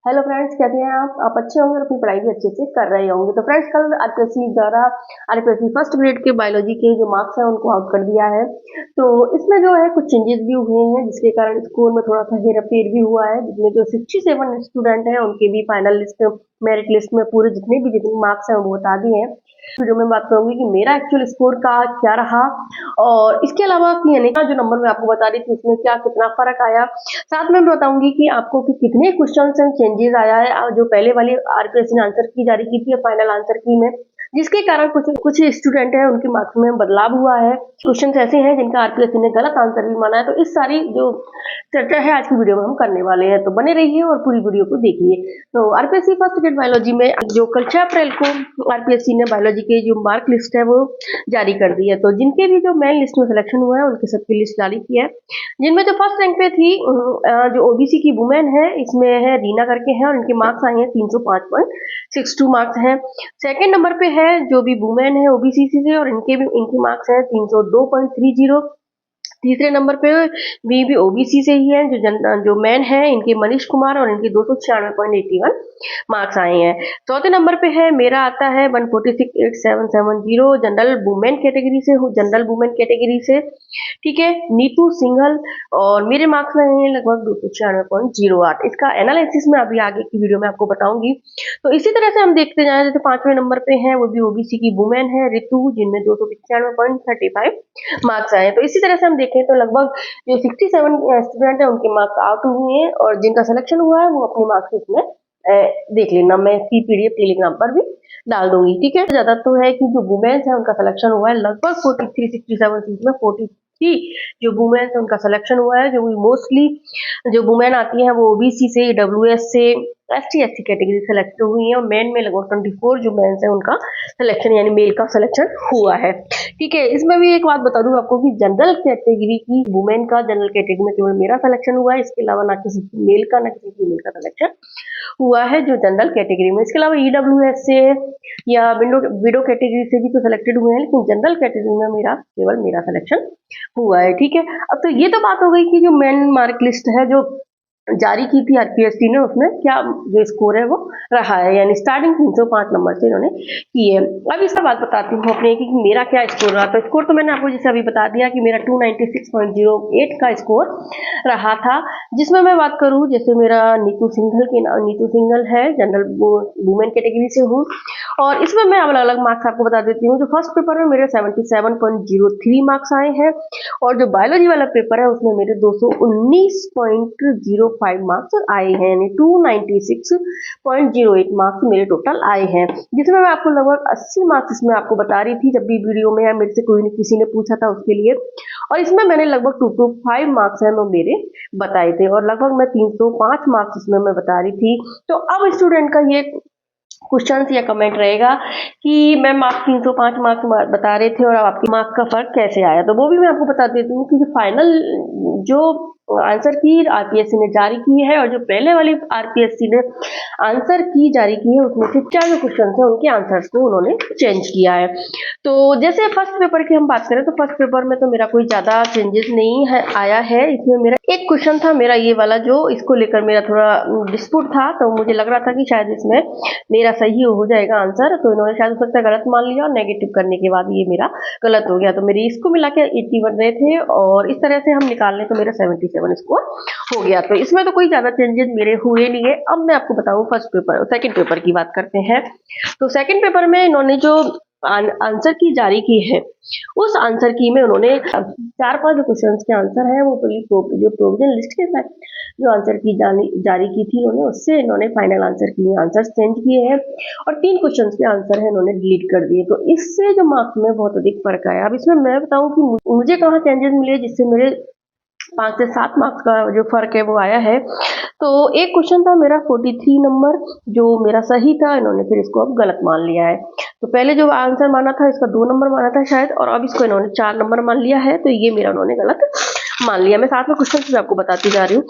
Hello friends, कैसे हैं आप अच्छे होंगे और अपनी पढ़ाई भी अच्छे से कर रहे होंगे। तो फ्रेंड्स, कल आरपीएससी द्वारा आरपीएससी फर्स्ट ग्रेड के बायोलॉजी के जो मार्क्स हैं उनको आउट कर दिया है। तो इसमें जो है कुछ चेंजेस भी हुए हैं, जिसके कारण स्कोर में थोड़ा सा हेरफेर भी हुआ है, जिसमें जो 67 स्टूडेंट हैं उनके भी फाइनल लिस्ट मेरिट लिस्ट में पूरे जितने मार्क्स हैं वो बता दिए हैं। वीडियो में बात करूंगी कि मेरा एक्चुअल स्कोर का क्या रहा, और इसके अलावा यानी का जो नंबर मैं आपको बता रही थी उसमें क्या कितना फर्क आया। साथ में मैं बताऊंगी कि आपको कि कितने क्वेश्चन में चेंजेस आया है जो पहले वाली आरपीएससी ने आंसर की जारी की थी फाइनल आंसर की में, जिसके कारण कुछ कुछ स्टूडेंट है उनके मार्क्स में बदलाव हुआ है। क्वेश्चन ऐसे हैं जिनका आरपीएससी ने गलत आंसर भी माना है। तो इस सारी जो चर्चा है आज की वीडियो में हम करने वाले हैं, तो बने रहिए और पूरी वीडियो को देखिए। तो आरपीएससी फर्स्ट ग्रेड बायोलॉजी में जो कल 6 अप्रैल को आरपीएससी ने बायोलॉजी के जो मार्क लिस्ट है वो जारी कर दी है। तो जिनके भी जो मेन लिस्ट में सिलेक्शन हुआ है उनकी सबकी लिस्ट जारी की है, जिनमें जो फर्स्ट रैंक पे थी जो ओबीसी की वुमेन है, इसमें है रीना करके है और इनके मार्क्स आए हैं 305.62 मार्क्स हैं। सेकंड नंबर पे है जो भी वुमेन है ओबीसी से और इनके मार्क्स हैं 302.30। तीसरे नंबर पे भी ओबीसी से ही है जो मैन है, इनके मनीष कुमार और इनके 296.81 मार्क्स आए हैं। चौथे नंबर पे है मेरा आता है 146,8770 जनरल वुमेन कैटेगरी से, ठीक है, नीतू सिंघल, और मेरे मार्क्स आए हैं लगभग 296.08। इसका एनालिसिस मैं अभी आगे की वीडियो में आपको बताऊंगी। तो इसी तरह से हम देखते जाएं, जैसे पांचवें नंबर पे है वो भी ओबीसी की वुमेन है ऋतु, जिनमें 295.35 मार्क्स आए। तो इसी तरह से हम देखें तो लगभग जो 67 स्टूडेंट है उनके मार्क्स आउट हुए हैं, और जिनका सिलेक्शन हुआ है वो अपने मार्क्स इसमें देख लेना, मैं इसकी पीडीएफ टेलीग्राम पर भी डाल दूंगी, ठीक है। ज्यादा तो है कि जो वुमेन्स है उनका सिलेक्शन हुआ है लगभग 43-67 सीट में 43 जो वुमेन्स है उनका सिलेक्शन हुआ है। जो मोस्टली जो वुमेन आती है वो ओबीसी से, ईडब्ल्यूएस से, एसटी कैटेगरी सेलेक्ट हुई है, और मेन में लगभग 24 जो मेंस है उनका सिलेक्शन यानी मेल का सिलेक्शन हुआ है, ठीक है। इसमें भी एक बात बता दूं आपको कि जनरल कैटेगरी की वुमेन का जनरल कैटेगरी में केवल मेरा सिलेक्शन हुआ है, इसके अलावा ना किसी मेल का ना किसी फीमेल का सिलेक्शन हुआ है जो जनरल कैटेगरी में। इसके अलावा ईडब्ल्यूएस से या विडो कैटेगरी से भी तो सिलेक्टेड हुए हैं, लेकिन जनरल कैटेगरी में केवल मेरा सिलेक्शन हुआ है, ठीक है। अब तो ये तो बात हो गई कि जो मेन मार्क लिस्ट है जो जारी की थी आरपीएससी ने, उसमें क्या जो स्कोर है वो रहा है, यानी स्टार्टिंग 305 नंबर से इन्होंने की है। अब इसका बात बताती हूँ अपने कि मेरा क्या स्कोर रहा। तो स्कोर तो मैंने आपको जैसे अभी बता दिया कि मेरा 296.08 का स्कोर रहा था, जिसमें मैं बात करूँ जैसे मेरा नीतू सिंघल है, जनरल वुमेन कैटेगरी से हूँ, और इसमें मैं अलग अलग मार्क्स आपको बता देती हूँ। जो फर्स्ट पेपर में मेरे 77.03 मार्क्स आए हैं, और जो बायोलॉजी वाला पेपर है उसमें मेरे 219.05 मार्क्स आए हैं, यानी 296.08 मार्क्स मेरे टोटल आए हैं, जिसमें मैं आपको लगभग 80 मार्क्स इसमें आपको बता रही थी जब भी वीडियो में है, मेरे से किसी ने पूछा था उसके लिए, और इसमें मैंने लगभग 225 मार्क्स है वो मेरे बताए थे, और लगभग मैं 305 मार्क्स इसमें मैं बता रही थी। तो अब स्टूडेंट का ये क्वेश्चन या कमेंट रहेगा कि मैम आप 305 मार्क्स बता रहे थे और अब आपके मार्क्स का फर्क कैसे आया। तो वो भी मैं आपको बता देती हूँ कि जो फाइनल जो आंसर की आरपीएससी ने जारी की है और जो पहले वाली आरपीएससी ने आंसर की जारी की है, उसमें से 4 जो क्वेश्चन है उनके आंसर्स को उन्होंने चेंज किया है। तो जैसे फर्स्ट पेपर की हम बात करें तो फर्स्ट पेपर में तो मेरा कोई ज्यादा चेंजेस नहीं है आया है। इसमें मेरा एक क्वेश्चन था मेरा ये वाला, जो इसको लेकर मेरा थोड़ा डिस्प्यूट था, तो मुझे लग रहा था कि शायद इसमें मेरा सही हो जाएगा आंसर, तो इन्होंने शायद हो सकता है गलत मान लिया और नेगेटिव करने के बाद ये मेरा गलत हो गया। तो मेरे इसको मिला के 81 रहे थे, और इस तरह से हम निकाल लें तो मेरा 77 स्कोर हो गया। तो इसमें तो कोई ज्यादा चेंजेस मेरे हुए नहीं है। अब मैं आपको बताऊं सेकंड पेपर की बात करते हैं। तो सेकंड पेपर में इन्होंने जो आंसर की जारी की है, उस आंसर की में उन्होंने 4-5 क्वेश्चंस के आंसर है वो जो प्रोविजन लिस्ट के साथ जो आंसर की जारी की थी उन्होंने, उससे इन्होंने फाइनल आंसर की आंसर चेंज किए हैं, और 3 क्वेश्चंस के आंसर है इन्होंने डिलीट कर दिए। तो इससे जो मार्क्स में बहुत अधिक फर्क आया। अब इसमें मैं बताऊं कि मुझे कहाँ चेंजेस मिले जिससे मेरे 5 से 7 मार्क्स का जो फर्क है वो आया है। तो एक क्वेश्चन था मेरा 43 नंबर जो मेरा सही था, इन्होंने फिर इसको अब गलत मान लिया है। तो पहले जो आंसर माना था इसका 2 नंबर माना था शायद, और अब इसको इन्होंने 4 नंबर मान लिया है, तो ये मेरा उन्होंने गलत मान लिया। मैं साथ में क्वेश्चन आपको बताती जा रही हूँ।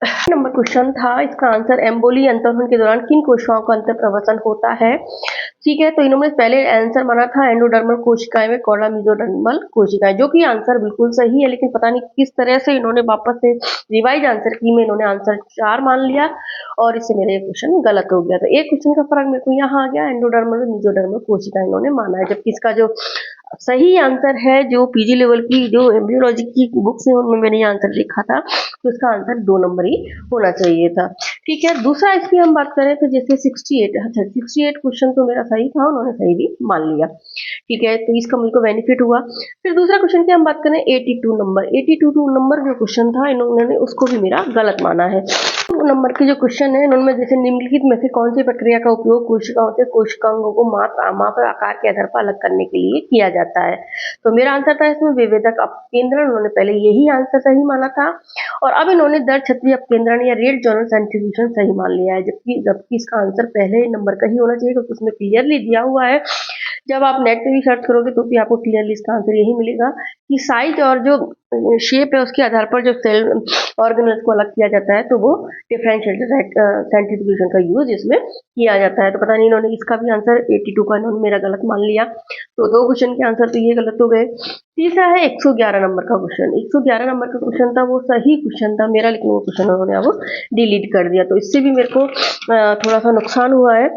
नंबर क्वेश्चन था, इसका आंसर एम्बोली अंतरण के दौरान किन कोशिकाओं का अंतर प्रवसन होता है। ठीक है, तो इन्होंने पहले आंसर माना था एंडोडर्मल कोशिकाएं में कौड़ा मेसोडर्मल कोशिकाएं, जो कि आंसर बिल्कुल सही है, लेकिन पता नहीं किस तरह से इन्होंने वापस से रिवाइज आंसर की में इन्होंने आंसर 4 मान लिया और इससे मेरा ये क्वेश्चन गलत हो गया। तो एक क्वेश्चन का फर्क मेरे को यहाँ आ गया, एंडोडर्मल और मेसोडर्मल कोशिकाएं इन्होंने माना है, जबकि इसका जो सही आंसर है जो पीजी लेवल की जो एम्ब्रियोलॉजी की बुक्स है उनमें मैंने ये आंसर लिखा था, तो इसका आंसर 2 नंबर ही होना चाहिए था। ठीक है, दूसरा इसकी हम बात करें तो जैसे 68, अच्छा 68 क्वेश्चन तो मेरा सही था, उन्होंने सही भी मान लिया। ठीक है, तो इसका मुझको बेनिफिट हुआ। फिर दूसरा क्वेश्चन की हम बात करें 82 नंबर, 82 नंबर जो क्वेश्चन था इन्होंने उसको भी मेरा गलत माना है। नंबर के जो क्वेश्चन है उनमें जैसे निम्नलिखित में से कौन सी प्रक्रिया का उपयोग कोशिकाओं से कोशिकांगों को माप आकार के आधार पर अलग करने के लिए किया जाता है। तो मेरा आंसर था इसमें विभेदक अपकेंद्रण, उन्होंने पहले यही आंसर सही माना था और अब इन्होंने दर छत्री अपकेंद्रण या रेट जॉनल सेंट्रीफ्यूजन सही मान लिया है, जबकि जबकि इसका आंसर पहले नंबर का ही होना चाहिए क्योंकि उसमें क्लियरली दिया हुआ है। जब आप नेट पे भी सर्च करोगे तो भी आपको क्लियरली इसका आंसर यही मिलेगा कि साइज और जो शेप है उसके आधार पर जो सेल ऑर्गेनल्स को अलग किया जाता है तो वो डिफरेंशिएटेड सेंट्रीफ्यूजन का यूज इसमें किया जाता है। तो पता नहीं इन्होंने इसका भी आंसर 82 का इन्होंने मेरा गलत मान लिया, तो 2 क्वेश्चन के आंसर तो ये गलत हो गए। तीसरा है 111 नंबर का क्वेश्चन, 111 नंबर का क्वेश्चन था वो सही क्वेश्चन था मेरा, लेकिन वो क्वेश्चन उन्होंने अब डिलीट कर दिया, तो इससे भी मेरे को थोड़ा सा नुकसान हुआ है।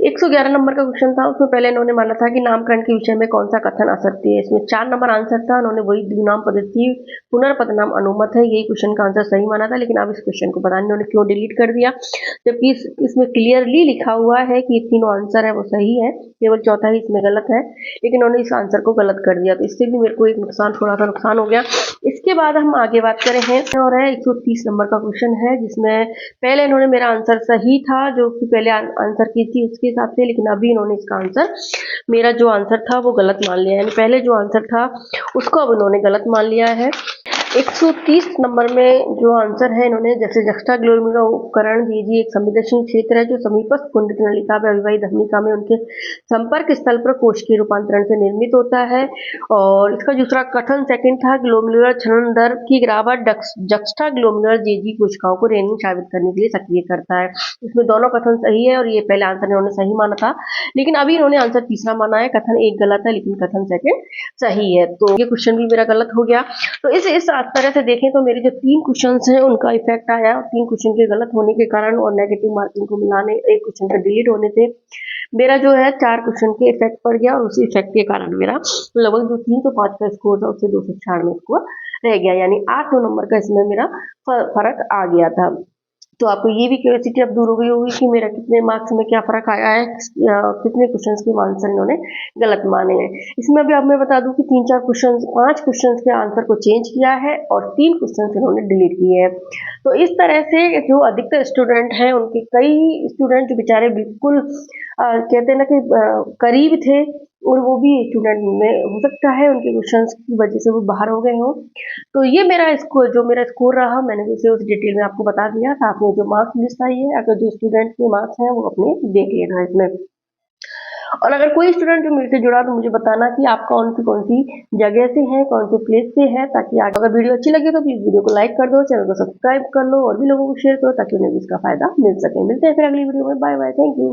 111 नंबर का क्वेश्चन था, उसमें पहले इन्होंने माना था कि नामकरण के विषय में कौन सा कथन असत्य है। इसमें 4 नंबर आंसर था, उन्होंने वही द्विनाम पद्धति पुनर्पदनाम अनुमत है, यही क्वेश्चन का आंसर सही माना था, लेकिन अब इस क्वेश्चन को पता नहीं इन्होंने क्यों डिलीट कर दिया, जबकि इसमें क्लियरली लिखा हुआ है कि तीनों आंसर है वो सही है, केवल चौथा ही इसमें गलत है, लेकिन उन्होंने इस आंसर को गलत कर दिया, तो इससे भी मेरे को एक नुकसान, थोड़ा सा नुकसान हो गया। इसके बाद हम आगे बात करें हैं और है 130 नंबर का क्वेश्चन है, जिसमें पहले इन्होंने मेरा आंसर सही था जो कि पहले आंसर की थी उसके हिसाब से, लेकिन अभी इन्होंने इसका आंसर, मेरा जो आंसर था वो गलत मान लिया है, यानी पहले जो आंसर था उसको अब इन्होंने गलत मान लिया है। 130 नंबर में जो आंसर है इन्होंने जैसे जक्स्टा ग्लोमेरुलर उपकरण जी एक संवेदनशील क्षेत्र है जो समीपस्थ कुंडित नलिका व अविवाहित धमनिका में उनके संपर्क स्थल पर कोशिकीय रूपांतरण से निर्मित होता है। और इसका दूसरा कथन सेकंड था ग्लोमेरुलर क्षरण दर की गिरावट जक्स्टा ग्लोमेरुलर जी कोशिकाओं को रेनिंग साबित करने के लिए सक्रिय करता है। इसमें दोनों कथन सही है और ये पहले आंसर इन्होंने सही माना था, लेकिन अभी इन्होंने आंसर तीसरा माना है, कथन एक गलत है लेकिन कथन सेकंड सही है, तो ये क्वेश्चन भी मेरा गलत हो गया। तो इस तरह से देखें तो मेरे जो 3 क्वेश्चंस हैं उनका इफेक्ट आया और 3 क्वेश्चन के गलत होने के कारण और नेगेटिव मार्किंग को मिलाने एक क्वेश्चन का डिलीट होने से मेरा जो है 4 क्वेश्चन के इफेक्ट पड़ गया और उसी इफेक्ट के कारण मेरा लगभग जो 305 का स्कोर था उससे 296 स्कोर रह गया, यानी 8 नंबर का इसमें मेरा फर्क आ गया था। तो आपको ये भी क्यूरियोसिटी अब दूर हो गई होगी कि मेरा कितने मार्क्स में क्या फ़र्क आया है, कितने क्वेश्चंस के आंसर इन्होंने गलत माने हैं। इसमें अभी अब मैं बता दूं कि 3-4 क्वेश्चंस 5 क्वेश्चंस के आंसर को चेंज किया है और 3 क्वेश्चंस इन्होंने डिलीट किए हैं। तो इस तरह से जो अधिकतर स्टूडेंट हैं उनके कई स्टूडेंट जो बेचारे बिल्कुल कहते हैं ना कि करीब थे और वो भी स्टूडेंट में हो सकता है उनके क्वेश्चंस की वजह से वो बाहर हो गए हों। तो ये मेरा स्कोर जो मेरा स्कोर रहा मैंने जैसे उस डिटेल में आपको बता दिया था। आपने जो मार्क्स लिस्ट आई है अगर जो स्टूडेंट के मार्क्स हैं वो अपने देख लेना इसमें। और अगर कोई स्टूडेंट जो मेरे से जुड़ा तो मुझे बताना कि आप कौन सी जगह से हैं, कौन से प्लेस से है, ताकि अगर वीडियो अच्छी लगे तो प्लीज़ वीडियो को लाइक कर दो, चैनल को सब्सक्राइब कर लो और भी लोगों को शेयर करो ताकि उन्हें भी इसका फायदा मिल सके। मिलते हैं फिर अगली वीडियो में, बाय बाय, थैंक यू।